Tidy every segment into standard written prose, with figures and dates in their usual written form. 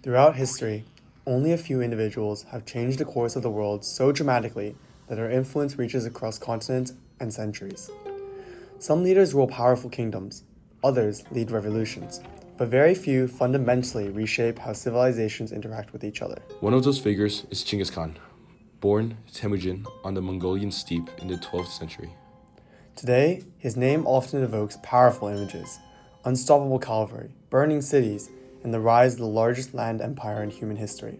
Throughout history, only a few individuals have changed the course of the world so dramatically that their influence reaches across continents and centuries. Some leaders rule powerful kingdoms, others lead revolutions, but very few fundamentally reshape how civilizations interact with each other. One of those figures is Genghis Khan, born Temujin on the Mongolian steppe in the 12th century. Today, his name often evokes powerful images: unstoppable cavalry, burning cities, and the rise of the largest land empire in human history.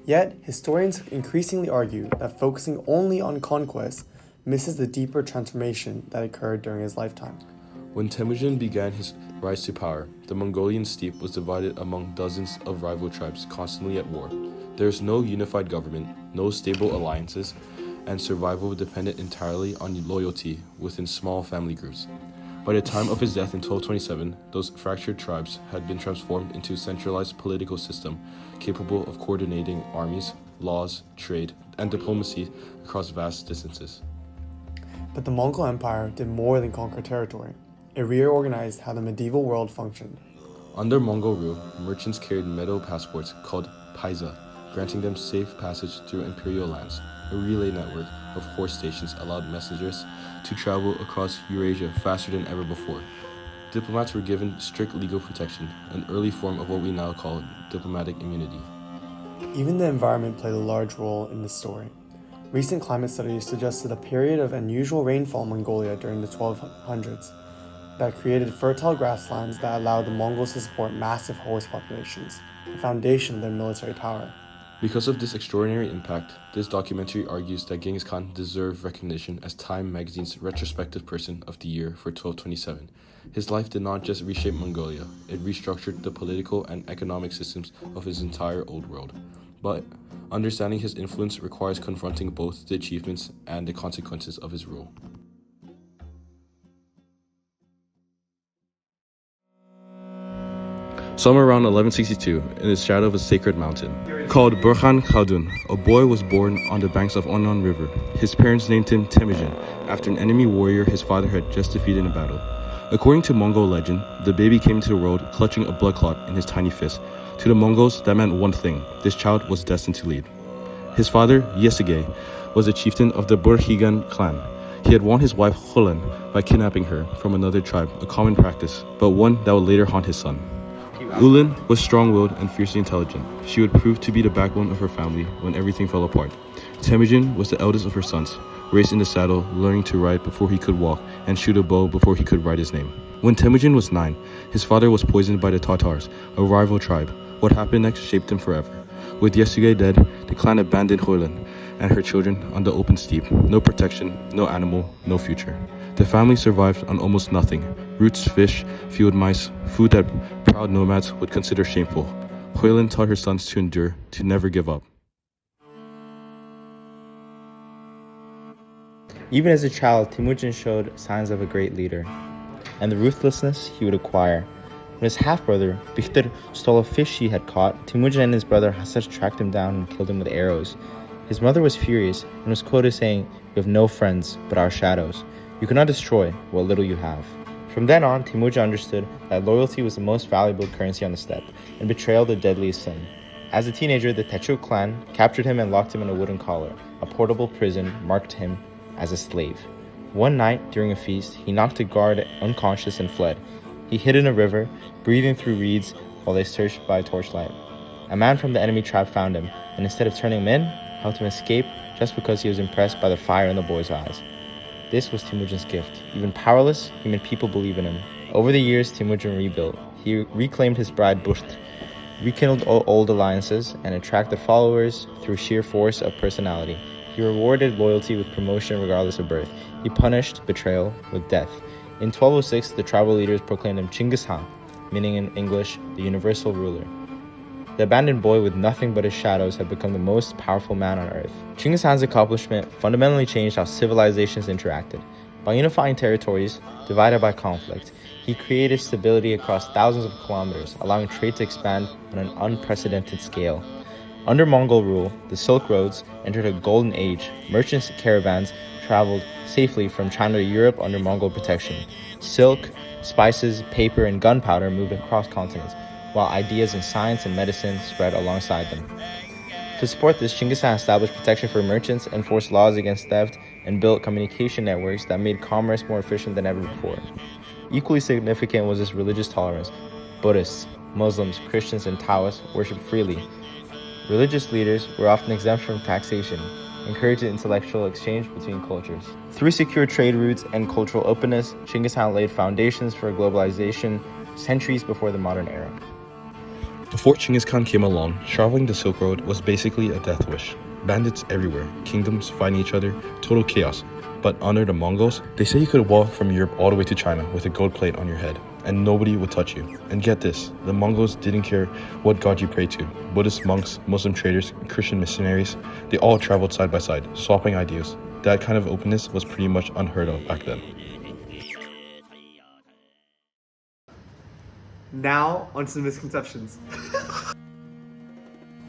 Yet, historians increasingly argue that focusing only on conquest misses the deeper transformation that occurred during his lifetime. When Temujin began his rise to power, the Mongolian steppe was divided among dozens of rival tribes constantly at war. There is no unified government, no stable alliances, and survival depended entirely on loyalty within small family groups. By the time of his death in 1227, those fractured tribes had been transformed into a centralized political system capable of coordinating armies, laws, trade, and diplomacy across vast distances. But the Mongol Empire did more than conquer territory. It reorganized how the medieval world functioned. Under Mongol rule, merchants carried metal passports called paisa, granting them safe passage through imperial lands. A relay network of horse stations allowed messengers to travel across Eurasia faster than ever before. Diplomats were given strict legal protection, an early form of what we now call diplomatic immunity. Even the environment played a large role in this story. Recent climate studies suggested a period of unusual rainfall in Mongolia during the 1200s that created fertile grasslands that allowed the Mongols to support massive horse populations, the foundation of their military power. Because of this extraordinary impact, this documentary argues that Genghis Khan deserved recognition as Time magazine's retrospective person of the year for 1227. His life did not just reshape Mongolia, it restructured the political and economic systems of his entire old world. But understanding his influence requires confronting both the achievements and the consequences of his rule. Somewhere around 1162, in the shadow of a sacred mountain called Burkhan Khaldun, a boy was born on the banks of Onon River. His parents named him Temujin, after an enemy warrior his father had just defeated in a battle. According to Mongol legend, the baby came into the world clutching a blood clot in his tiny fist. To the Mongols, that meant one thing: this child was destined to lead. His father, Yesigey, was a chieftain of the Burkhigan clan. He had won his wife Hulan by kidnapping her from another tribe, a common practice, but one that would later haunt his son. Ulin was strong-willed and fiercely intelligent. She would prove to be the backbone of her family when everything fell apart. Temujin was the eldest of her sons, raised in the saddle, learning to ride before he could walk, and shoot a bow before he could write his name. When Temujin was 9, his father was poisoned by the Tatars, a rival tribe. What happened next shaped him forever. With Yesugei dead, the clan abandoned Hulan and her children on the open steppe. No protection, no animal, no future. The family survived on almost nothing: roots, fish, field mice, food that proud nomads would consider shameful. Hulan taught her sons to endure, to never give up. Even as a child, Temujin showed signs of a great leader, and the ruthlessness he would acquire. When his half-brother, Biktir, stole a fish he had caught, Temujin and his brother Hasaj tracked him down and killed him with arrows. His mother was furious and was quoted saying, "You have no friends but our shadows. You cannot destroy what little you have." From then on, Temujin understood that loyalty was the most valuable currency on the steppe, and betrayal the deadliest sin. As a teenager, the Techuk clan captured him and locked him in a wooden collar. A portable prison marked him as a slave. One night, during a feast, he knocked a guard unconscious and fled. He hid in a river, breathing through reeds while they searched by torchlight. A man from the enemy tribe found him, and instead of turning him in, helped him escape just because he was impressed by the fire in the boy's eyes. This was Temujin's gift. Even powerless, he made people believe in him. Over the years, Temujin rebuilt. He reclaimed his bride Busht, rekindled old alliances, and attracted followers through sheer force of personality. He rewarded loyalty with promotion regardless of birth. He punished betrayal with death. In 1206, the tribal leaders proclaimed him Genghis Khan, meaning in English, the universal ruler. The abandoned boy with nothing but his shadows had become the most powerful man on earth. Genghis Khan's accomplishment fundamentally changed how civilizations interacted. By unifying territories divided by conflict, he created stability across thousands of kilometers, allowing trade to expand on an unprecedented scale. Under Mongol rule, the Silk Roads entered a golden age. Merchants' caravans traveled safely from China to Europe under Mongol protection. Silk, spices, paper, and gunpowder moved across continents, while ideas in science and medicine spread alongside them. To support this, Genghis Khan established protection for merchants, enforced laws against theft, and built communication networks that made commerce more efficient than ever before. Equally significant was his religious tolerance. Buddhists, Muslims, Christians, and Taoists worshipped freely. Religious leaders were often exempt from taxation, encouraging intellectual exchange between cultures. Through secure trade routes and cultural openness, Genghis Khan laid foundations for globalization centuries before the modern era. Before Genghis Khan came along, traveling the Silk Road was basically a death wish. Bandits everywhere, kingdoms fighting each other, total chaos. But under the Mongols, they say you could walk from Europe all the way to China with a gold plate on your head, and nobody would touch you. And get this, the Mongols didn't care what god you prayed to. Buddhist monks, Muslim traders, Christian missionaries, they all traveled side by side, swapping ideas. That kind of openness was pretty much unheard of back then. Now, onto the misconceptions.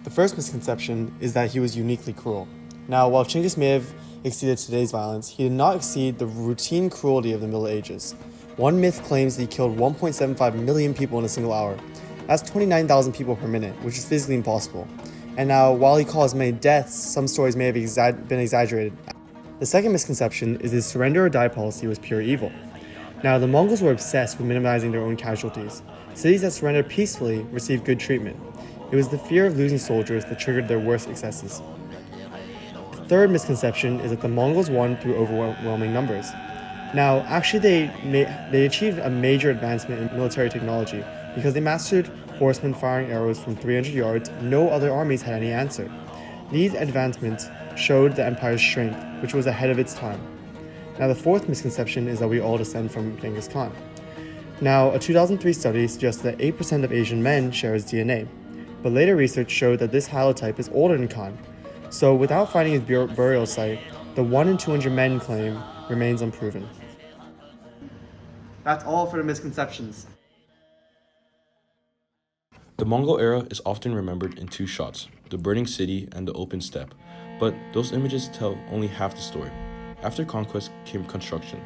The first misconception is that he was uniquely cruel. Now, while Genghis may have exceeded today's violence, he did not exceed the routine cruelty of the Middle Ages. One myth claims that he killed 1.75 million people in a single hour. That's 29,000 people per minute, which is physically impossible. And now, while he caused many deaths, some stories may have been exaggerated. The second misconception is his surrender or die policy was pure evil. Now, the Mongols were obsessed with minimizing their own casualties. Cities that surrendered peacefully received good treatment. It was the fear of losing soldiers that triggered their worst excesses. The third misconception is that the Mongols won through overwhelming numbers. Now, actually, they achieved a major advancement in military technology because they mastered horsemen firing arrows from 300 yards. No other armies had any answer. These advancements showed the empire's strength, which was ahead of its time. Now, the fourth misconception is that we all descend from Genghis Khan. Now, a 2003 study suggests that 8% of Asian men share his DNA, but later research showed that this halotype is older than Khan. So, without finding his burial site, the 1 in 200 men claim remains unproven. That's all for the misconceptions. The Mongol era is often remembered in two shots, the burning city and the open steppe, but those images tell only half the story. After conquest came construction.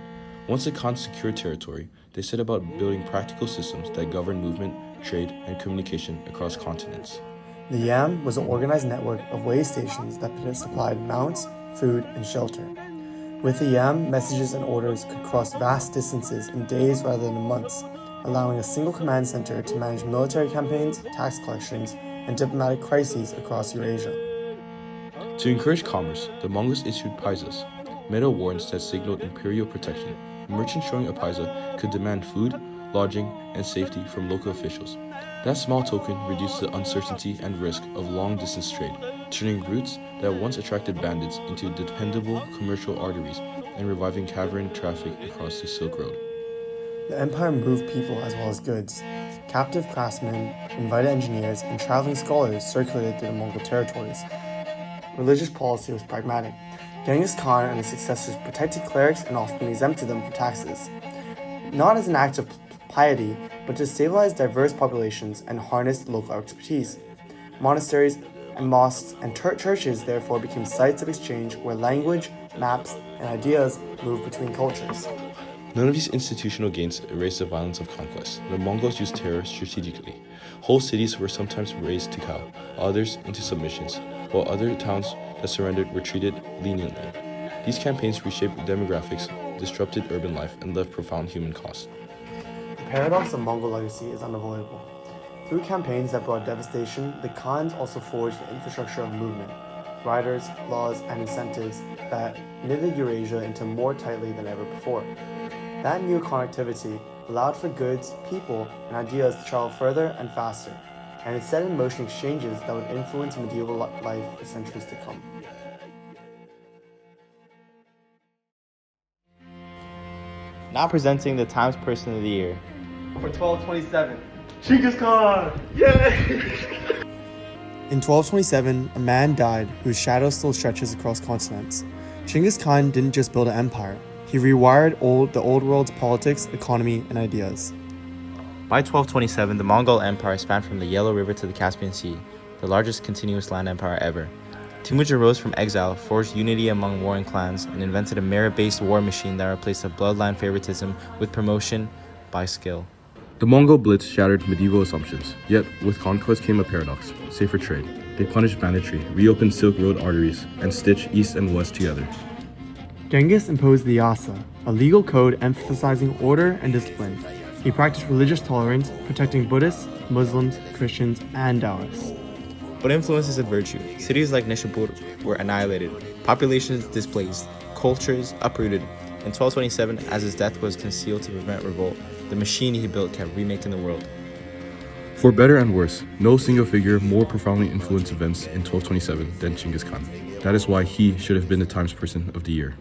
Once the Khans secured territory, they set about building practical systems that govern movement, trade, and communication across continents. The Yam was an organized network of way stations that supplied mounts, food, and shelter. With the Yam, messages and orders could cross vast distances in days rather than in months, allowing a single command center to manage military campaigns, tax collections, and diplomatic crises across Eurasia. To encourage commerce, the Mongols issued paisas, metal warrants that signaled imperial protection. Merchants showing a paisa could demand food, lodging, and safety from local officials. That small token reduced the uncertainty and risk of long-distance trade, turning routes that once attracted bandits into dependable commercial arteries and reviving caravan traffic across the Silk Road. The empire moved people as well as goods. Captive craftsmen, invited engineers, and traveling scholars circulated through the Mongol territories. Religious policy was pragmatic. Genghis Khan and his successors protected clerics and often exempted them from taxes. Not as an act of piety, but to stabilize diverse populations and harness local expertise. Monasteries and mosques and churches therefore became sites of exchange where language, maps, and ideas moved between cultures. None of these institutional gains erased the violence of conquest. The Mongols used terror strategically. Whole cities were sometimes razed to cow, others into submissions, while other towns that surrendered were treated leniently. These campaigns reshaped demographics, disrupted urban life, and left profound human cost. The paradox of Mongol legacy is unavoidable. Through campaigns that brought devastation, the Khans also forged the infrastructure of movement, riders, laws, and incentives that knitted Eurasia into more tightly than ever before. That new connectivity allowed for goods, people, and ideas to travel further and faster, and it set in motion exchanges that would influence medieval life for centuries to come. Now presenting the Times Person of the Year. For 1227, Genghis Khan! Yay! In 1227, a man died whose shadow still stretches across continents. Genghis Khan didn't just build an empire, he rewired the old world's politics, economy, and ideas. By 1227, the Mongol Empire spanned from the Yellow River to the Caspian Sea, the largest continuous land empire ever. Temujin rose from exile, forged unity among warring clans, and invented a merit-based war machine that replaced the bloodline favoritism with promotion by skill. The Mongol Blitz shattered medieval assumptions, yet with conquest came a paradox: safer trade. They punished banditry, reopened Silk Road arteries, and stitched East and West together. Genghis imposed the Yasa, a legal code emphasizing order and discipline. He practiced religious tolerance, protecting Buddhists, Muslims, Christians, and Taoists. But influences of virtue, cities like Nishapur were annihilated, populations displaced, cultures uprooted. In 1227, as his death was concealed to prevent revolt, the machine he built kept remaking the world. For better and worse, no single figure more profoundly influenced events in 1227 than Genghis Khan. That is why he should have been the Times Person of the Year.